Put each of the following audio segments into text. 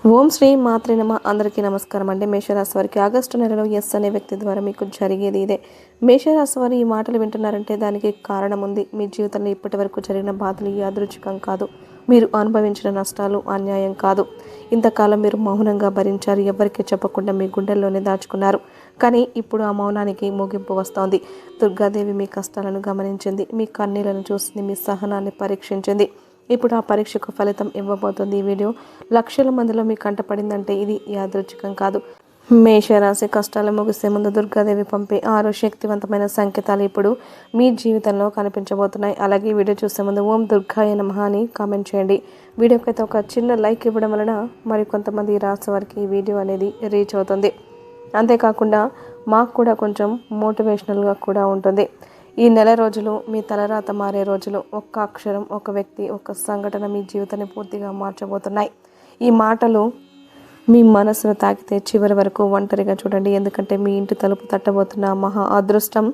ఓం శ్రీ మాత్రే నమ. అందరికీ నమస్కారం అండి. మేషరాశి వారికి ఆగస్టు నెలలో ఎస్ అనే వ్యక్తి ద్వారా మీకు జరిగేది ఇదే. మేషరాశి వారు ఈ మాటలు వింటున్నారంటే దానికి కారణం ఉంది. మీ జీవితంలో ఇప్పటి వరకు జరిగిన బాధలు యాదృచ్ఛికం కాదు. మీరు అనుభవించిన నష్టాలు అన్యాయం కాదు. ఇంతకాలం మీరు మౌనంగా భరించారు. ఎవరికి చెప్పకుండా మీ గుండెల్లోనే దాచుకున్నారు. కానీ ఇప్పుడు ఆ మౌనానికి ముగింపు వస్తోంది. దుర్గాదేవి మీ కష్టాలను గమనించింది, మీ కన్నీళ్లను చూసింది, మీ సహనాన్ని పరీక్షించింది. ఇప్పుడు ఆ పరీక్షకు ఫలితం ఇవ్వబోతుంది. ఈ వీడియో లక్షల మందిలో మీకు కంటపడిందంటే ఇది యాదృచ్ఛికం కాదు. మేషరాశి కష్టాలు ముగిసే ముందు దుర్గాదేవి పంపే 6 శక్తివంతమైన సంకేతాలు ఇప్పుడు మీ జీవితంలో కనిపించబోతున్నాయి. అలాగే ఈ వీడియో చూసే ముందు ఓం దుర్గాయ నమః అని కామెంట్ చేయండి. వీడియోకి అయితే ఒక చిన్న లైక్ ఇవ్వడం వలన మరి కొంతమంది రాశి వారికి ఈ వీడియో అనేది రీచ్ అవుతుంది. అంతేకాకుండా మాకు కూడా కొంచెం మోటివేషనల్గా కూడా ఉంటుంది. ఈ నెల రోజులు మీ తలరాత మారే రోజులు. ఒక్క అక్షరం, ఒక వ్యక్తి, ఒక సంఘటన మీ జీవితాన్ని పూర్తిగా మార్చబోతున్నాయి. ఈ మాటలు మీ మనసును తాకితే చివరి వరకు ఒంటరిగా చూడండి. ఎందుకంటే మీ ఇంటి తలుపు తట్టబోతున్న మహా అదృష్టం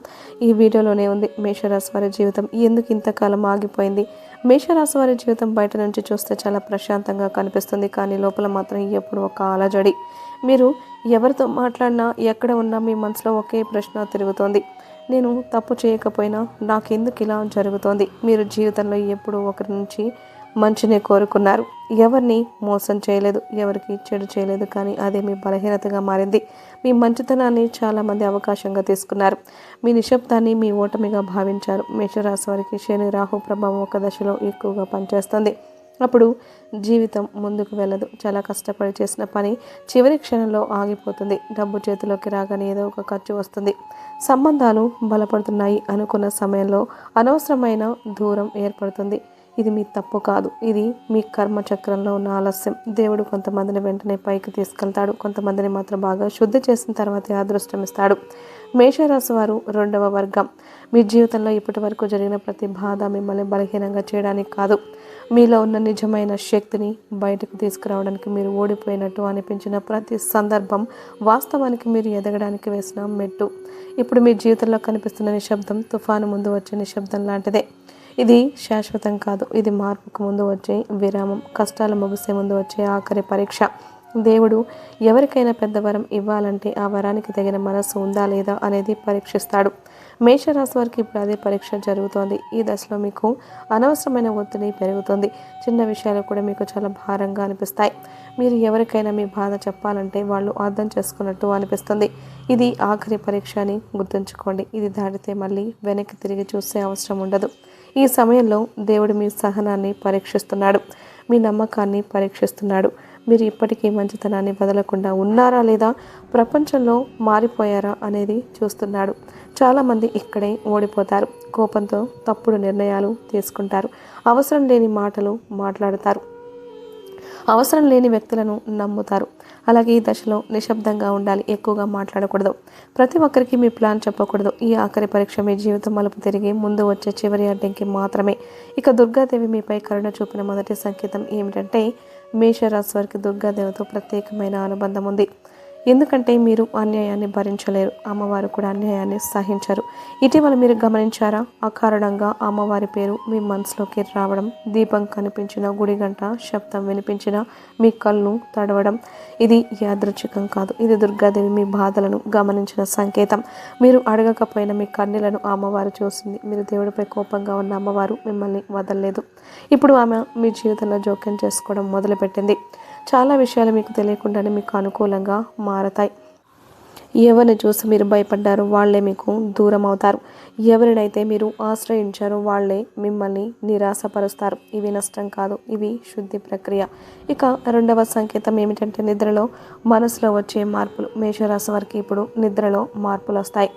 ఈ వీడియోలోనే ఉంది. మేషరాశి వారి జీవితం ఎందుకు ఇంతకాలం ఆగిపోయింది? మేషరాశి వారి జీవితం బయట నుంచి చూస్తే చాలా ప్రశాంతంగా కనిపిస్తుంది. కానీ లోపల మాత్రం ఎప్పుడు ఒక అలజడి. మీరు ఎవరితో మాట్లాడినా, ఎక్కడ ఉన్నా మీ మనసులో ఒకే ప్రశ్న తిరుగుతోంది. నేను తప్పు చేయకపోయినా నాకెందుకు ఇలా జరుగుతోంది? మీరు జీవితంలో ఎప్పుడు ఒకరి నుంచి మంచిని కోరుకున్నారు. ఎవరిని మోసం చేయలేదు, ఎవరికి చెడు చేయలేదు. కానీ అదే మీ బలహీనతగా మారింది. మీ మంచితనాన్ని చాలామంది అవకాశంగా తీసుకున్నారు. మీ నిశ్శబ్దాన్ని మీ ఓటమిగా భావించారు. మేషరాశి వారికి శని రాహు ప్రభావం ఒక దశలో ఎక్కువగా పనిచేస్తుంది. అప్పుడు జీవితం ముందుకు వెళ్ళదు. చాలా కష్టపడి చేసిన పని చివరి క్షణంలో ఆగిపోతుంది. డబ్బు చేతిలోకి రాగానే ఏదో ఒక ఖర్చు వస్తుంది. సంబంధాలు బలపడుతున్నాయి అనుకున్న సమయంలో అనవసరమైన దూరం ఏర్పడుతుంది. ఇది మీ తప్పు కాదు, ఇది మీ కర్మ చక్రంలో ఉన్న ఆలస్యం. దేవుడు కొంతమందిని వెంటనే పైకి తీసుకెళ్తాడు, కొంతమందిని మాత్రం బాగా శుద్ధి చేసిన తర్వాతే అదృష్టం ఇస్తాడు. మేషరాశి వారు 2వ వర్గం. మీ జీవితంలో ఇప్పటి వరకు జరిగిన ప్రతి బాధ మిమ్మల్ని బలహీనంగా చేయడానికి కాదు, మీలో ఉన్న నిజమైన శక్తిని బయటకు తీసుకురావడానికి. మీరు ఓడిపోయినట్టు అనిపించిన ప్రతి సందర్భం వాస్తవానికి మీరు ఎదగడానికి వేసిన మెట్టు. ఇప్పుడు మీ జీవితంలో కనిపిస్తున్న నిశ్శబ్దం తుఫాను ముందు వచ్చే నిశ్శబ్దం లాంటిదే. ఇది శాశ్వతం కాదు. ఇది మార్పుకు ముందు వచ్చే విరామం, కష్టాలు ముగిసే ముందు వచ్చే ఆఖరి పరీక్ష. దేవుడు ఎవరికైనా పెద్ద వరం ఇవ్వాలంటే ఆ వరానికి తగిన మనసు ఉందా లేదా అనేది పరీక్షిస్తాడు. మేషరాశి వారికి ఇప్పుడు అదే పరీక్ష జరుగుతోంది. ఈ దశలో మీకు అనవసరమైన ఒత్తిడి పెరుగుతుంది. చిన్న విషయాలు కూడా మీకు చాలా భారంగా అనిపిస్తాయి. మీరు ఎవరికైనా మీ బాధ చెప్పాలంటే వాళ్ళు అర్థం చేసుకున్నట్టు అనిపిస్తుంది. ఇది ఆఖరి పరీక్ష అని గుర్తుంచుకోండి. ఇది దాటితే మళ్ళీ వెనక్కి తిరిగి చూసే అవసరం ఉండదు. ఈ సమయంలో దేవుడు మీ సహనాన్ని పరీక్షిస్తున్నాడు, మీ నమ్మకాన్ని పరీక్షిస్తున్నాడు. మీరు ఇప్పటికీ మంచితనాన్ని వదలకుండా ఉన్నారా లేదా, ప్రపంచంలో మారిపోయారా అనేది చూస్తున్నాడు. చాలామంది ఇక్కడే ఓడిపోతారు. కోపంతో తప్పుడు నిర్ణయాలు తీసుకుంటారు, అవసరం లేని మాటలు మాట్లాడతారు, అవసరం లేని వ్యక్తులను నమ్ముతారు. అలాగే ఈ దశలో నిశ్శబ్దంగా ఉండాలి, ఎక్కువగా మాట్లాడకూడదు, ప్రతి ఒక్కరికి మీ ప్లాన్ చెప్పకూడదు. ఈ ఆఖరి పరీక్ష మీ జీవితం మలుపు తిరిగి ముందు వచ్చే చివరి అడ్డంకి మాత్రమే. ఇక దుర్గాదేవి మీపై కరుణ చూపిన మొదటి సంకేతం ఏమిటంటే, మేషరాశి వారికి దుర్గాదేవితో ప్రత్యేకమైన అనుబంధం ఉంది. ఎందుకంటే మీరు అన్యాయాన్ని భరించలేరు, అమ్మవారు కూడా అన్యాయాన్ని సహించరు. ఇటీవల మీరు గమనించారా? అకారణంగా అమ్మవారి పేరు మీ మనసులోకి రావడం, దీపం కనిపించిన, గుడి గంట శబ్దం వినిపించిన మీ కళ్ళు తడవడం. ఇది యాదృచ్ఛికం కాదు. ఇది దుర్గాదేవి మీ బాధలను గమనించిన సంకేతం. మీరు అడగకపోయినా మీ కన్నీలను అమ్మవారు చూసింది. మీరు దేవుడిపై కోపంగా ఉన్న అమ్మవారు మిమ్మల్ని వదలలేదు. ఇప్పుడు ఆమె మీ జీవితంలో జోక్యం చేసుకోవడం మొదలుపెట్టింది. చాలా విషయాలు మీకు తెలియకుండానే మీకు అనుకూలంగా మారతాయి. ఎవరిని చూసి మీరు భయపడ్డారో వాళ్ళే మీకు దూరం అవుతారు. ఎవరినైతే మీరు ఆశ్రయించారో వాళ్ళే మిమ్మల్ని నిరాశపరుస్తారు. ఇవి నష్టం కాదు, ఇవి శుద్ధి ప్రక్రియ. ఇక 2వ సంకేతం ఏమిటంటే నిద్రలో మనసులో వచ్చే మార్పులు. మేషరాశి వారికి ఇప్పుడు నిద్రలో మార్పులు వస్తాయి.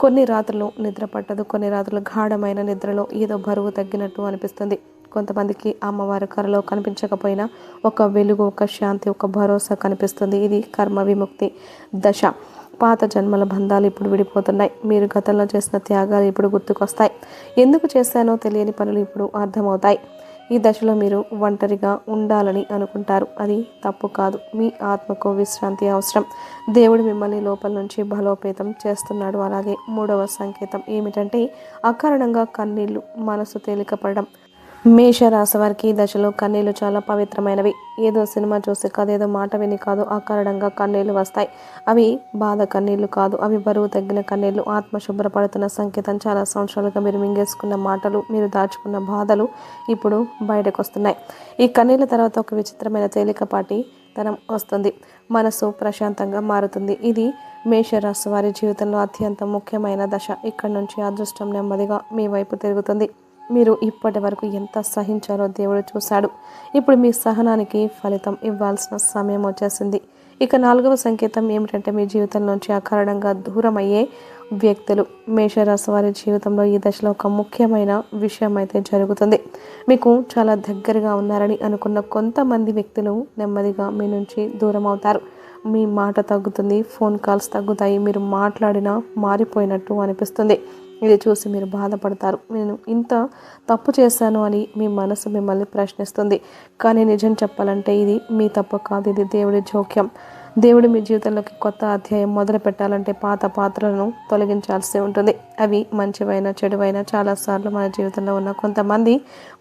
కొన్ని రాత్రులు నిద్ర పట్టదు, కొన్ని రాత్రులు గాఢమైన నిద్రలో ఏదో బరువు తగ్గినట్టు అనిపిస్తుంది. కొంతమందికి అమ్మవారి కలలో కనిపించకపోయినా ఒక వెలుగు, ఒక శాంతి, ఒక భరోసా కనిపిస్తుంది. ఇది కర్మ విముక్తి దశ. పాత జన్మల బంధాలు ఇప్పుడు విడిపోతున్నాయి. మీరు గతంలో చేసిన త్యాగాలు ఇప్పుడు గుర్తుకొస్తాయి. ఎందుకు చేశానో తెలియని పనులు ఇప్పుడు అర్థమవుతాయి. ఈ దశలో మీరు ఒంటరిగా ఉండాలని అనుకుంటారు. అది తప్పు కాదు. మీ ఆత్మకు విశ్రాంతి అవసరం. దేవుడు మిమ్మల్ని లోపల నుంచి బలోపేతం చేస్తున్నాడు. అలాగే 3వ సంకేతం ఏమిటంటే అకారణంగా కన్నీళ్లు, మనసు తేలికపడడం. మేషరాశి వారికి ఈ దశలో కన్నీళ్లు చాలా పవిత్రమైనవి. ఏదో సినిమా చూసి కాదు, ఏదో మాట విని కాదు, అకారణంగా కన్నీళ్లు వస్తాయి. అవి బాధ కన్నీళ్లు కాదు, అవి బరువు తగ్గిన కన్నీళ్లు, ఆత్మ శుభ్రపడుతున్న సంకేతం. చాలా సంవత్సరాలుగా మీరు మింగేసుకున్న మాటలు, మీరు దాచుకున్న బాధలు ఇప్పుడు బయటకు వస్తున్నాయి. ఈ కన్నీళ్ల తర్వాత ఒక విచిత్రమైన తేలికపాటి తనం వస్తుంది. మనసు ప్రశాంతంగా మారుతుంది. ఇది మేషరాశి వారి జీవితంలో అత్యంత ముఖ్యమైన దశ. ఇక్కడ నుంచి అదృష్టం నెమ్మదిగా మీ వైపు తిరుగుతుంది. మీరు ఇప్పటి వరకు ఎంత సహించారో దేవుడు చూశాడు. ఇప్పుడు మీ సహనానికి ఫలితం ఇవ్వాల్సిన సమయం వచ్చేసింది. ఇక 4వ సంకేతం ఏమిటంటే, మీ జీవితం నుంచి అకారణంగా దూరం అయ్యే వ్యక్తులు. మేషరాశి వారి జీవితంలో ఈ దశలో ఒక ముఖ్యమైన విషయం అయితే జరుగుతుంది. మీకు చాలా దగ్గరగా ఉన్నారని అనుకున్న కొంతమంది వ్యక్తులు నెమ్మదిగా మీ నుంచి దూరం అవుతారు. మీ మాట తగ్గుతుంది, ఫోన్ కాల్స్ తగ్గుతాయి, మీరు మాట్లాడినా మారిపోయినట్టు అనిపిస్తుంది. ఇది చూసి మీరు బాధపడతారు. నేను ఇంత తప్పు చేశాను అని మీ మనసు మిమ్మల్ని ప్రశ్నిస్తుంది. కానీ నిజం చెప్పాలంటే ఇది మీ తప్పు కాదు, ఇది దేవుడి జోక్యం. దేవుడు మీ జీవితంలోకి కొత్త అధ్యాయం మొదలు పెట్టాలంటే పాత పాత్రలను తొలగించాల్సి ఉంటుంది. అవి మంచివైనా చెడువైనా చాలాసార్లు మన జీవితంలో ఉన్న కొంతమంది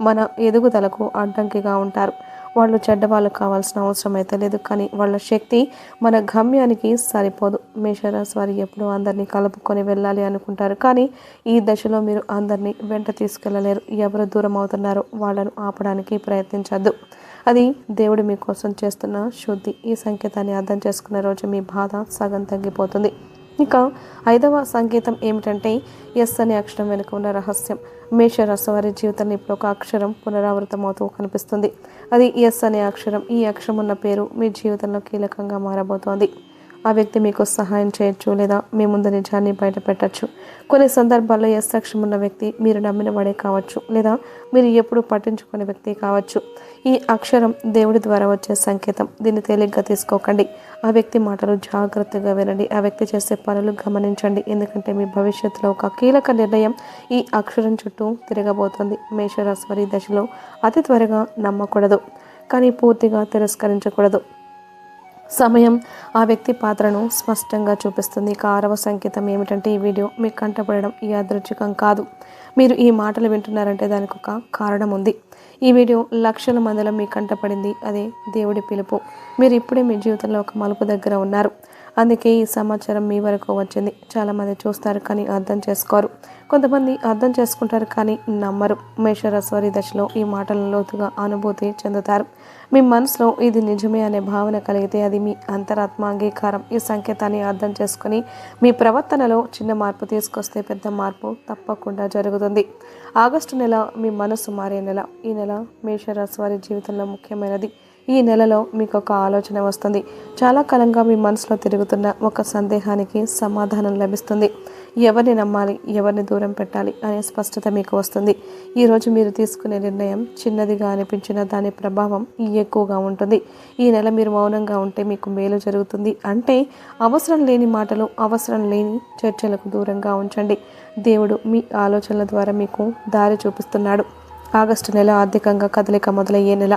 మన ఎదుగుదలకు అడ్డంకిగా ఉంటారు. వాళ్ళు చెడ్డవాళ్ళు కావాల్సిన అవసరం అయితే లేదు, కానీ వాళ్ళ శక్తి మన గమ్యానికి సరిపోదు. మేషరాశి వారు ఎప్పుడూ అందరినీ కలుపుకొని వెళ్ళాలి అనుకుంటారు, కానీ ఈ దశలో మీరు అందరినీ వెంట తీసుకెళ్ళలేరు. ఎవరు దూరం అవుతున్నారో వాళ్ళను ఆపడానికి ప్రయత్నించద్దు. అది దేవుడు మీకోసం చేస్తున్న శుద్ధి. ఈ సంకేతాన్ని అర్థం చేసుకున్న రోజు మీ బాధ సగం తగ్గిపోతుంది. ఇక 5వ సంకేతం ఏమిటంటే, ఎస్ అనే అక్షరం వెనుక ఉన్న రహస్యం. మేషరాశి వారి జీవితంలో ఇప్పుడు ఒక అక్షరం పునరావృతమవుతూ కనిపిస్తుంది. అది ఎస్ అనే అక్షరం. ఈ అక్షరం ఉన్న పేరు మీ జీవితంలో కీలకంగా మారబోతోంది. ఆ వ్యక్తి మీకు సహాయం చేయొచ్చు, లేదా మీ ముందు నిజాన్ని బయట పెట్టచ్చు. కొన్ని సందర్భాల్లో ఎస్ అక్షరం ఉన్న వ్యక్తి మీరు నమ్మిన వాడే కావచ్చు, లేదా మీరు ఎప్పుడు పట్టించుకునే వ్యక్తి కావచ్చు. ఈ అక్షరం దేవుడి ద్వారా వచ్చే సంకేతం. దీన్ని తేలిగ్గా తీసుకోకండి. ఆ వ్యక్తి మాటలు జాగ్రత్తగా వినండి. ఆ వ్యక్తి చేసే పనులు గమనించండి. ఎందుకంటే మీ భవిష్యత్తులో ఒక కీలక నిర్ణయం ఈ అక్షరం చుట్టూ తిరగబోతోంది. మేషరాశి వారి దశలో అతి త్వరగా నమ్మకూడదు, కానీ పూర్తిగా తిరస్కరించకూడదు. సమయం ఆ వ్యక్తి పాత్రను స్పష్టంగా చూపిస్తుంది. ఇక 6వ సంకేతం ఏమిటంటే, ఈ వీడియో మీకు కంటపడడం యాదృచ్ఛికం కాదు. మీరు ఈ మాటలు వింటున్నారంటే దానికి ఒక కారణం ఉంది. ఈ వీడియో లక్షల మందిలో మీ కంటపడింది. అదే దేవుడి పిలుపు. మీరు ఇప్పుడే మీ జీవితంలో ఒక మలుపు దగ్గర ఉన్నారు. అందుకే ఈ సమాచారం మీ వరకు వచ్చింది. చాలామంది చూస్తారు కానీ అర్థం చేసుకోరు. కొంతమంది అర్థం చేసుకుంటారు కానీ నమ్మరు. మేషరాశి వారి దశలో ఈ మాటలను లోతుగా అనుభూతి చెందుతారు. మీ మనసులో ఇది నిజమే అనే భావన కలిగితే అది మీ అంతరాత్మ అంగీకారం. ఈ సంకేతాన్ని అర్థం చేసుకుని మీ ప్రవర్తనలో చిన్న మార్పు తీసుకొస్తే పెద్ద మార్పు తప్పకుండా జరుగుతుంది. ఆగస్టు నెల మీ మనసు మారే నెల. ఈ నెల మేషరాశి వారి జీవితంలో ముఖ్యమైనది. ఈ నెలలో మీకు ఒక ఆలోచన వస్తుంది. చాలా కాలంగా మీ మనసులో తిరుగుతున్న ఒక సందేహానికి సమాధానం లభిస్తుంది. ఎవరిని నమ్మాలి, ఎవరిని దూరం పెట్టాలి అనే స్పష్టత మీకు వస్తుంది. ఈరోజు మీరు తీసుకునే నిర్ణయం చిన్నదిగా అనిపించిన దాని ప్రభావం ఎక్కువగా ఉంటుంది. ఈ నెల మీరు మౌనంగా ఉంటే మీకు మేలు జరుగుతుంది. అంటే అవసరం లేని మాటలు, అవసరం లేని చర్చలకు దూరంగా ఉంచండి. దేవుడు మీ ఆలోచనల ద్వారా మీకు దారి చూపిస్తున్నాడు. ఆగస్టు నెల ఆర్థికంగా కదలిక మొదలయ్యే నెల.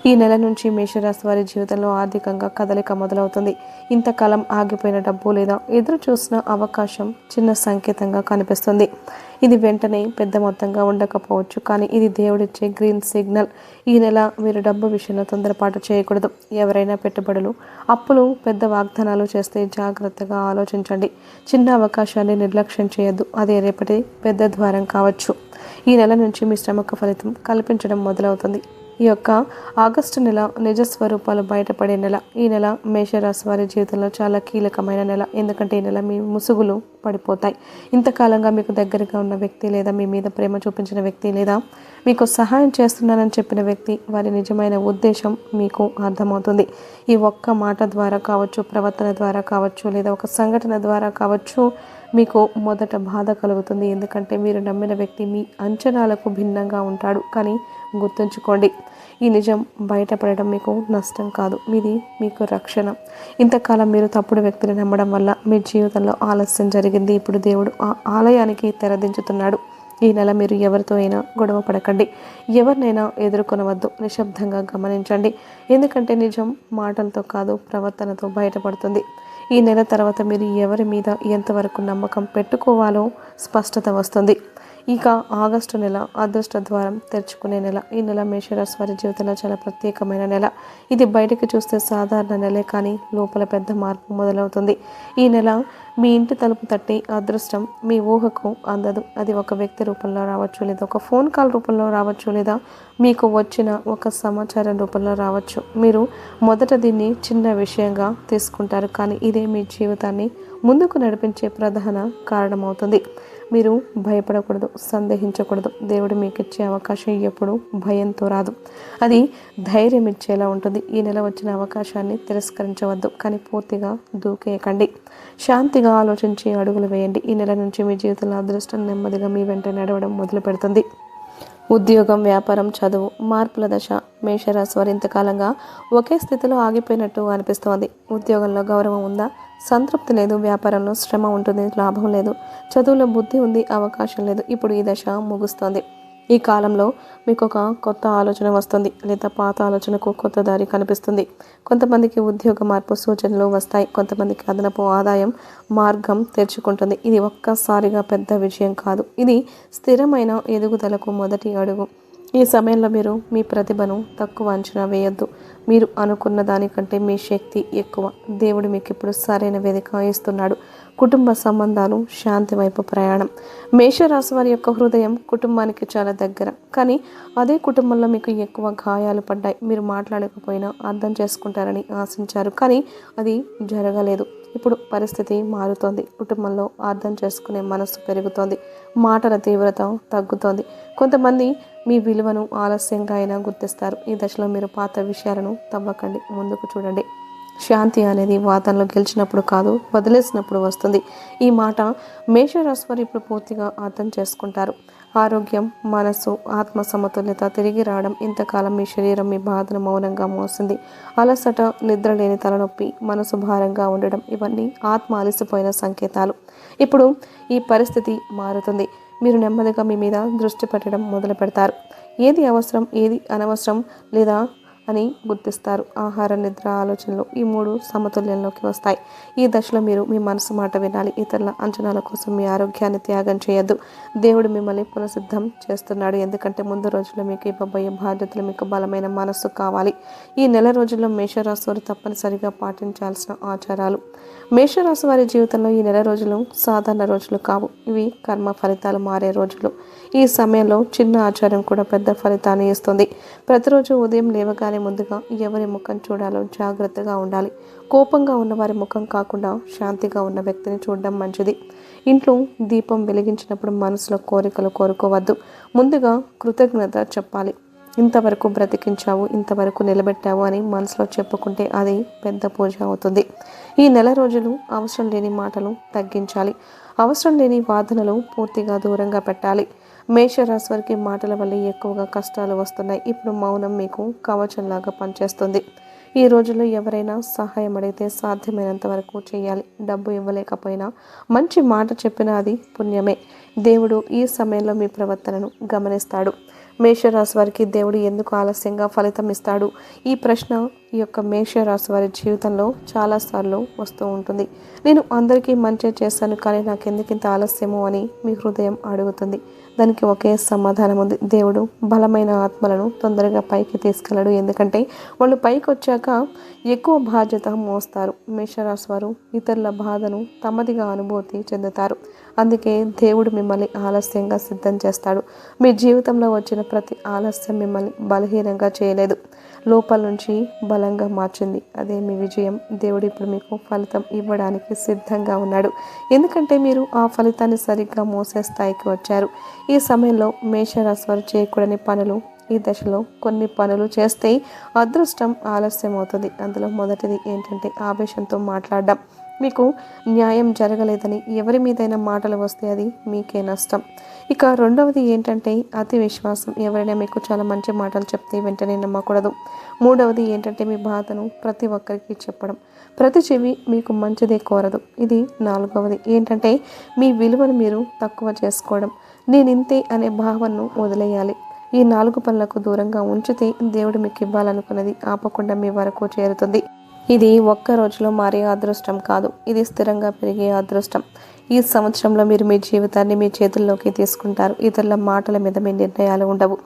ఈ నెల నుంచి మేషరాశి వారి జీవితంలో ఆర్థికంగా కదలిక మొదలవుతుంది. ఇంతకాలం ఆగిపోయిన డబ్బు లేదా ఎదురు చూసిన అవకాశం చిన్న సంకేతంగా కనిపిస్తుంది. ఇది వెంటనే పెద్ద మొత్తంగా ఉండకపోవచ్చు, కానీ ఇది దేవుడిచ్చే గ్రీన్ సిగ్నల్. ఈ నెల మీరు డబ్బు విషయంలో తొందరపాటు చేయకూడదు. ఎవరైనా పెట్టుబడులు, అప్పులు, పెద్ద వాగ్దానాలు చేస్తే జాగ్రత్తగా ఆలోచించండి. చిన్న అవకాశాన్ని నిర్లక్ష్యం చేయొద్దు. అదే రేపటి పెద్ద ద్వారం కావచ్చు. ఈ నెల నుంచి మీ శ్రమకు ఫలితం కల్పించడం మొదలవుతుంది. ఈ యొక్క ఆగస్టు నెల నిజ స్వరూపాలు బయటపడే నెల. ఈ నెల మేషరాశి వారి జీవితంలో చాలా కీలకమైన నెల. ఎందుకంటే ఈ నెల మీ ముసుగులు పడిపోతాయి. ఇంతకాలంగా మీకు దగ్గరగా ఉన్న వ్యక్తి, లేదా మీ మీద ప్రేమ చూపించిన వ్యక్తి, లేదా మీకు సహాయం చేస్తున్నానని చెప్పిన వ్యక్తి, వారి నిజమైన ఉద్దేశం మీకు అర్థమవుతుంది. ఈ ఒక్క మాట ద్వారా కావచ్చు, ప్రవర్తన ద్వారా కావచ్చు, లేదా ఒక సంఘటన ద్వారా కావచ్చు, మీకు మొదట బాధ కలుగుతుంది. ఎందుకంటే మీరు నమ్మిన వ్యక్తి మీ అంచనాలకు భిన్నంగా ఉంటాడు. కానీ గుర్తుంచుకోండి, ఈ నిజం బయటపడడం మీకు నష్టం కాదు, ఇది మీకు రక్షణ. ఇంతకాలం మీరు తప్పుడు వ్యక్తిని నమ్మడం వల్ల మీ జీవితంలో ఆలస్యం జరిగింది. ఇప్పుడు దేవుడు ఆ ఆలయానికి తెరదించుతున్నాడు. ఈ నెల మీరు ఎవరితో అయినా గొడవ పడకండి. ఎవరినైనా ఎదుర్కొనవద్దు. నిశ్శబ్దంగా గమనించండి. ఎందుకంటే నిజం మాటలతో కాదు, ప్రవర్తనతో బయటపడుతుంది. ఈ నెల తర్వాత మీరు ఎవరి మీద ఎంతవరకు నమ్మకం పెట్టుకోవాలో స్పష్టత వస్తుంది. ఇక ఆగస్టు నెల అదృష్ట ద్వారం తెరుచుకునే నెల. ఈ నెల మేషరాశి వారి జీవితంలో చాలా ప్రత్యేకమైన నెల. ఇది బయటకు చూస్తే సాధారణ నెలే, కానీ లోపల పెద్ద మార్పు మొదలవుతుంది. ఈ నెల మీ ఇంటి తలుపు తట్టి అదృష్టం మీ ఊహకు అందదు. అది ఒక వ్యక్తి రూపంలో రావచ్చు, లేదా ఒక ఫోన్ కాల్ రూపంలో రావచ్చు, లేదా మీకు వచ్చిన ఒక సమాచారం రూపంలో రావచ్చు. మీరు మొదట దీన్ని చిన్న విషయంగా తీసుకుంటారు, కానీ ఇదే మీ జీవితాన్ని ముందుకు నడిపించే ప్రధాన కారణమవుతుంది. మీరు భయపడకూడదు, సందేహించకూడదు. దేవుడు మీకు ఇచ్చే అవకాశం ఎప్పుడు భయంతో రాదు, అది ధైర్యం ఇచ్చేలా ఉంటుంది. ఈ నెల వచ్చిన అవకాశాన్ని తిరస్కరించవద్దు, కానీ పూర్తిగా దూకేయకండి. శాంతిగా ఆలోచించి అడుగులు వేయండి. ఈ నెల నుంచి మీ జీవితంలో అదృష్టం నెమ్మదిగా మీ వెంట నడవడం మొదలు పెడుతుంది. ఉద్యోగం, వ్యాపారం, చదువు, మార్పుల దశ. మేషరాశి వారు ఇంతకాలంగా ఒకే స్థితిలో ఆగిపోయినట్టు అనిపిస్తోంది. ఉద్యోగంలో గౌరవం ఉందా? సంతృప్తి లేదు. వ్యాపారంలో శ్రమ ఉంటుంది, లాభం లేదు. చదువులో బుద్ధి ఉంది, అవకాశం లేదు. ఇప్పుడు ఈ దశ ముగుస్తోంది. ఈ కాలంలో మీకు ఒక కొత్త ఆలోచన వస్తుంది, లేదా పాత ఆలోచనకు కొత్త దారి కనిపిస్తుంది. కొంతమందికి ఉద్యోగ మార్పు సూచనలు వస్తాయి, కొంతమందికి అదనపు ఆదాయం మార్గం తెరుచుకుంటుంది. ఇది ఒక్కసారిగా పెద్ద విజయం కాదు, ఇది స్థిరమైన ఎదుగుదలకు మొదటి అడుగు. ఈ సమయంలో మీరు మీ ప్రతిభను తక్కువ అంచనా వేయొద్దు. మీరు అనుకున్న దానికంటే మీ శక్తి ఎక్కువ. దేవుడు మీకు ఇప్పుడు సరైన వేదిక ఇస్తున్నాడు. కుటుంబ సంబంధాలు, శాంతి వైపు ప్రయాణం. మేషరాశి వారి యొక్క హృదయం కుటుంబానికి చాలా దగ్గర, కానీ అదే కుటుంబంలో మీకు ఎక్కువ గాయాలు పడ్డాయి. మీరు మాట్లాడకపోయినా అర్థం చేసుకుంటారని ఆశించారు, కానీ అది జరగలేదు. ఇప్పుడు పరిస్థితి మారుతోంది. కుటుంబంలో అర్థం చేసుకునే మనసు పెరుగుతోంది, మాటల తీవ్రత తగ్గుతోంది. కొంతమంది మీ విలువను ఆలస్యంగా అయినా గుర్తిస్తారు. ఈ దశలో మీరు పాత విషయాలను తవ్వకండి, ముందుకు చూడండి. శాంతి అనేది వాదనలో గెలిచినప్పుడు కాదు, వదిలేసినప్పుడు వస్తుంది. ఈ మాట మేషరాశి వారు ఇప్పుడు పూర్తిగా అర్థం చేసుకుంటారు. ఆరోగ్యం, మనసు, ఆత్మ సమతుల్యత తిరిగి రావడం. ఇంతకాలం మీ శరీరం మీ బాధను మౌనంగా మోసింది. అలసట, నిద్ర లేని తలనొప్పి, మనసు భారంగా ఉండడం, ఇవన్నీ ఆత్మ అలసిపోయిన సంకేతాలు. ఇప్పుడు ఈ పరిస్థితి మారుతుంది. మీరు నెమ్మదిగా మీ మీద దృష్టి పెట్టడం మొదలు పెడతారు. ఏది అవసరం, ఏది అనవసరం లేదా అని గుర్తిస్తారు. ఆహార, నిద్ర, ఆలోచనలు, ఈ మూడు సమతుల్యంలోకి వస్తాయి. ఈ దశలో మీరు మీ మనసు మాట వినాలి. ఇతరుల అంచనాల కోసం మీ ఆరోగ్యాన్ని త్యాగం చేయొద్దు. దేవుడు మిమ్మల్ని పునసిద్ధం చేస్తున్నాడు, ఎందుకంటే ముందు రోజుల్లో మీకు ఇవ్వబోయే బాధ్యతలు మీకు బలమైన మనస్సు కావాలి. ఈ నెల రోజుల్లో మేషరాశి వారు తప్పనిసరిగా పాటించాల్సిన ఆచారాలు. మేషరాశి వారి జీవితంలో ఈ నెల రోజులు సాధారణ రోజులు కావు, ఇవి కర్మ ఫలితాలు మారే రోజులు. ఈ సమయంలో చిన్న ఆచారం కూడా పెద్ద ఫలితాన్ని ఇస్తుంది. ప్రతిరోజు ఉదయం లేవగానే ముందుగా ఎవరి ముఖం చూడాలో జాగ్రత్తగా ఉండాలి. కోపంగా ఉన్న వారి ముఖం కాకుండా శాంతిగా ఉన్న వ్యక్తిని చూడడం మంచిది. ఇంట్లో దీపం వెలిగించినప్పుడు మనసులో కోరికలు కోరుకోవద్దు. ముందుగా కృతజ్ఞత చెప్పాలి. ఇంతవరకు బ్రతికించావు, ఇంతవరకు నిలబెట్టావు అని మనసులో చెప్పుకుంటే అది పెద్ద పూజ అవుతుంది. ఈ నెల రోజులు అవసరం లేని మాటలు తగ్గించాలి. అవసరం లేని వాదనలు పూర్తిగా దూరంగా పెట్టాలి. మేషరాశి వారికి మాటల వల్ల ఎక్కువగా కష్టాలు వస్తున్నాయి. ఇప్పుడు మౌనం మీకు కవచంలాగా పనిచేస్తుంది. ఈ రోజుల్లో ఎవరైనా సహాయం అడిగితే సాధ్యమైనంత వరకు చేయాలి. డబ్బు ఇవ్వలేకపోయినా మంచి మాట చెప్పినా అది పుణ్యమే. దేవుడు ఈ సమయంలో మీ ప్రవర్తనను గమనిస్తాడు. మేషరాశి వారికి దేవుడు ఎందుకు ఆలస్యంగా ఫలితం ఇస్తాడు? ఈ ప్రశ్న ఈ యొక్క మేషరాశి వారి జీవితంలో చాలాసార్లు వస్తూ ఉంటుంది. నేను అందరికీ మంచి చేశాను, కానీ నాకెందుకు ఇంత ఆలస్యము అని మీ హృదయం అడుగుతుంది. దానికి ఒకే సమాధానం ఉంది. దేవుడు బలమైన ఆత్మలను తొందరగా పైకి తీసుకెళ్ళడు, ఎందుకంటే వాళ్ళు పైకి వచ్చాక ఎక్కువ బాధ్యత మోస్తారు. మేషరాశి వారు ఇతరుల బాధను తమదిగా అనుభూతి చెందుతారు. అందుకే దేవుడు మిమ్మల్ని ఆలస్యంగా సిద్ధం చేస్తాడు. మీ జీవితంలో వచ్చిన ప్రతి ఆలస్యం మిమ్మల్ని బలహీనంగా చేయలేదు, లోపల నుంచి బలంగా మార్చింది. అదే మీ విజయం. దేవుడు ఇప్పుడు మీకు ఫలితం ఇవ్వడానికి సిద్ధంగా ఉన్నాడు, ఎందుకంటే మీరు ఆ ఫలితాన్ని సరిగ్గా మోసే స్థాయికి వచ్చారు. ఈ సమయంలో మేషరాశి వారు చేయకూడని పనులు. ఈ దశలో కొన్ని పనులు చేస్తే అదృష్టం ఆలస్యం అవుతుంది. అందులో మొదటిది ఏంటంటే ఆవేశంతో మాట్లాడడం. మీకు న్యాయం జరగలేదని ఎవరి మీదైనా మాటలు వస్తే అది మీకే నష్టం. ఇక రెండవది ఏంటంటే అతి విశ్వాసం. ఎవరైనా మీకు చాలా మంచి మాటలు చెప్తే వెంటనే నమ్మకూడదు. మూడవది ఏంటంటే మీ బాధను ప్రతి ఒక్కరికి చెప్పడం. ప్రతి చెవి మీకు మంచిదే కోరదు. ఇది నాలుగవది ఏంటంటే మీ విలువను మీరు తక్కువ చేసుకోవడం. నేనింతే అనే భావనను వదిలేయాలి. ఈ 4 పనులకు దూరంగా ఉంచితే దేవుడు మీకు ఇవ్వాలనుకున్నది ఆపకుండా మీ వరకు చేరుతుంది. ఇది ఒక్క రోజులో మారే అదృష్టం కాదు, ఇది స్థిరంగా పెరిగే అదృష్టం. ఈ సంవత్సరంలో మీరు మీ జీవితాన్ని మీ చేతుల్లోకి తీసుకుంటారు. ఇతరుల మాటల మీద మీ నిర్ణయాలు ఉండవు.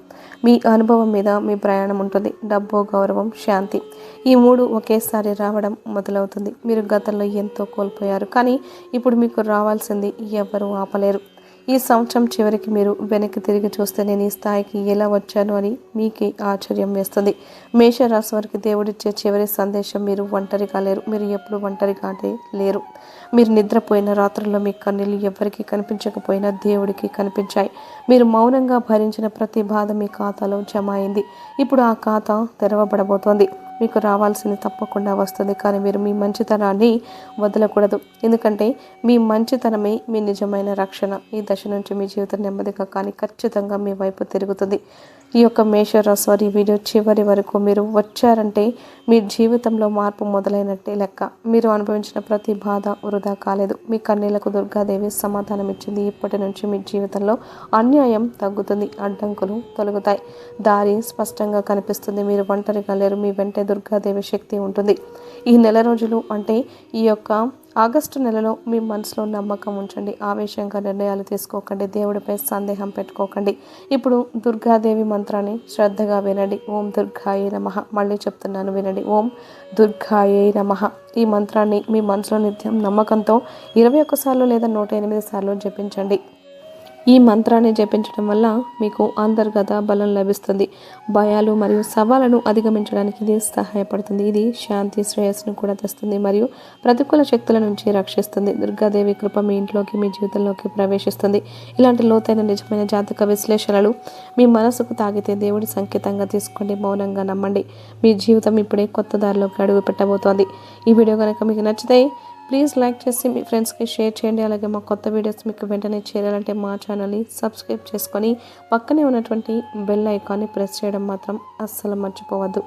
మీ అనుభవం మీద మీ ప్రయాణం ఉంటుంది. డబ్బు, గౌరవం, శాంతి ఈ మూడు ఒకేసారి రావడం మొదలవుతుంది. మీరు గతంలో ఎంతో కోల్పోయారు, కానీ ఇప్పుడు మీకు రావాల్సింది ఎవ్వరూ ఆపలేరు. ఈ సంవత్సరం చివరికి మీరు వెనక్కి తిరిగి చూస్తే నేను ఈ స్థాయికి ఎలా వచ్చాను అని మీకే ఆశ్చర్యం వేస్తుంది. మేషరాశి వారికి దేవుడిచ్చే చివరి సందేశం: మీరు ఒంటరిగా లేరు. మీరు ఎప్పుడు ఒంటరిగా లేరు. మీరు నిద్రపోయిన రాత్రుల్లో మీ కన్నీళ్ళు ఎవరికి కనిపించకపోయినా దేవుడికి కనిపించాయి. మీరు మౌనంగా భరించిన ప్రతి బాధ మీ ఖాతాలో జమ అయింది. ఇప్పుడు ఆ ఖాతా తెరవబడబోతోంది. మీకు రావాల్సింది తప్పకుండా వస్తుంది, కానీ మీరు మీ మంచితనాన్ని వదలకూడదు. ఎందుకంటే మీ మంచితనమే మీ నిజమైన రక్షణ. ఈ దశ నుంచి మీ జీవితం నెమ్మదిగా కానీ ఖచ్చితంగా మీ వైపు తిరుగుతుంది. ఈ యొక్క మేషరాశి వారి వీడియో చివరి వరకు మీరు వచ్చారంటే మీ జీవితంలో మార్పు మొదలైనట్టే లెక్క. మీరు అనుభవించిన ప్రతి బాధ వృధా కాలేదు. మీ కన్నీళ్లకు దుర్గాదేవి సమాధానం ఇచ్చింది. ఇప్పటి నుంచి మీ జీవితంలో అన్యాయం తగ్గుతుంది, అడ్డంకులు తొలగుతాయి, దారి స్పష్టంగా కనిపిస్తుంది. మీరు ఒంటరిగా లేరు. మీ వెంటే దుర్గాదేవి శక్తి ఉంటుంది. ఈ నెల రోజులు అంటే ఈ యొక్క ఆగస్టు నెలలో మీ మనసులో నమ్మకం ఉంచండి. ఆవేశంగా నిర్ణయాలు తీసుకోకండి. దేవుడిపై సందేహం పెట్టుకోకండి. ఇప్పుడు దుర్గాదేవి మంత్రాన్ని శ్రద్ధగా వినండి. ఓం దుర్గాయే నమః. మళ్ళీ చెప్తున్నాను, వినండి. ఓం దుర్గాయే నమః. ఈ మంత్రాన్ని మీ మనసులో నిత్యం నమ్మకంతో 21 సార్లు లేదా 108 సార్లు జపించండి. ఈ మంత్రాన్ని జపించడం వల్ల మీకు అంతర్గత బలం లభిస్తుంది. భయాలు మరియు సవాళ్లను అధిగమించడానికి ఇది సహాయపడుతుంది. ఇది శాంతి, శ్రేయస్సును కూడా తెస్తుంది మరియు ప్రతికూల శక్తుల నుంచి రక్షిస్తుంది. దుర్గాదేవి కృప మీ ఇంట్లోకి, మీ జీవితంలోకి ప్రవేశిస్తుంది. ఇలాంటి లోతైన నిజమైన జాతక విశ్లేషణలు మీ మనసుకు తాగితే దేవుడి సంకేతంగా తీసుకోండి. మౌనంగా నమ్మండి. మీ జీవితం ఇప్పుడే కొత్త దారిలోకి అడుగు పెట్టబోతోంది. ఈ వీడియో కనుక మీకు నచ్చితే ప్లీజ్ లైక్ చేసి మీ ఫ్రెండ్స్కి షేర్ చేయండి. అలాగే మా కొత్త వీడియోస్ మీకు వెంటనే చేరాలంటే మా ఛానల్ని సబ్స్క్రైబ్ చేసుకొని పక్కనే ఉన్నటువంటి బెల్ ఐకాన్ని ప్రెస్ చేయడం మాత్రం అస్సలు మర్చిపోవద్దు.